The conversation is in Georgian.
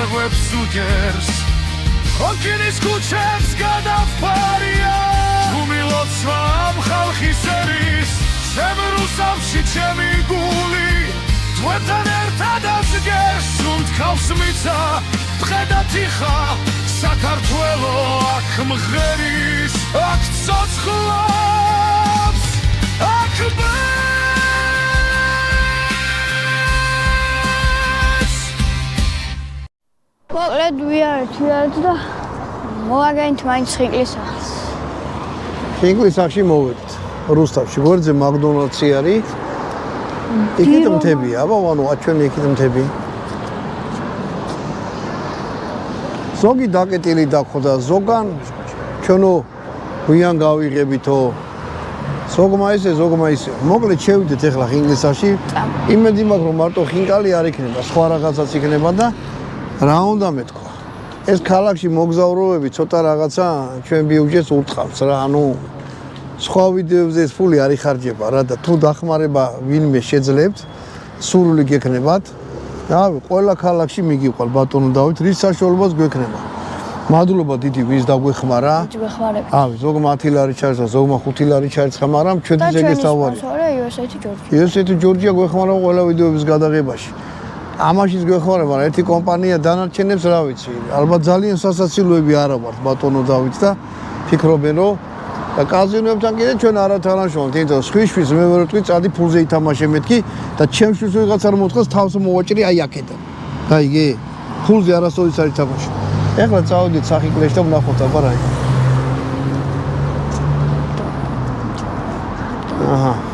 წაღვებს უჯერს ხოქინის ქუჩებს გადავფარია ჯგუმილოცვა ამ ხალხის ერის ჩემ რუსავში ჩემი გული თქვენთან ერთად აზგერს უმთქავს მიწა დღე და თიხა საქართველო აქ მღერის აქ ცოცხლობს აქ მოკლედ ვიარეთ და მოვაგენთ მაინც ხიკლისახს. ხიკლისახში მოვედით. რუსთავში გვერდზე მაკდონალდსი არის. იქით მთებია, ანუ აჩვენი იქით მთები. ზოგი დაკეტილი დაგხვდა, ზოგან ჩვენო გვიან გავიღებითო. ზოგმა ისე, ზოგმა ისე. მოკლედ შევიდეთ ახლა ხიკლისახში. იმედი მაქვს რომ მარტო ხინკალი არ იქნება, სხვა რაღაცაც იქნება და რა უნდა მეთქვა? ეს ქალაქში მოგზაურობები ცოტა რაღაცა ჩვენ ბიუჯეტს ურტყავს რა, სხვა ვიდეოებზე ეს ფული არ იხარჯება რა და თუ დახმარება ვინმე შეძლებთ, სურვილი გექნებათ. რავი, ყველა ქალაქში მიგიყვარ ბატონო დავით, რის საშუალებას გვექნება. მადლობა დიდი ვინც დაგვეხმარა. გვეხმარებით. ზოგმა 10 ლარი ჩარჩა, ზოგმა 5 ლარი ჩარჩა, მაგრამ ჩვენ ძეგეს დავარი. იოსეთი ჯორჯია გვეხმარა ყველა ვიდეოების გადაღებაში. ამაშიც გვეხმარება ერთი კომპანია დანარჩენებს რა ვიცი ალბათ ძალიან სასაცილოები არა ვართ ბატონო დავით და ფიქრობენ რომ და კაზინოებთან კიდე ჩვენ არა თანაშრომობთ იმიტომ სხვისთვის მე ვერ ვიტყვი წადი ფულზე ითამაშე მეთქი და ჩემთვის ვიღაც არ მოთხოს თავს მოვაჭრი აი აქედან გაიგე ფულზე არასოდეს არ ითამაშე ეხლა წავედით სახიკლეში და ვნახოთ აბა რა აჰა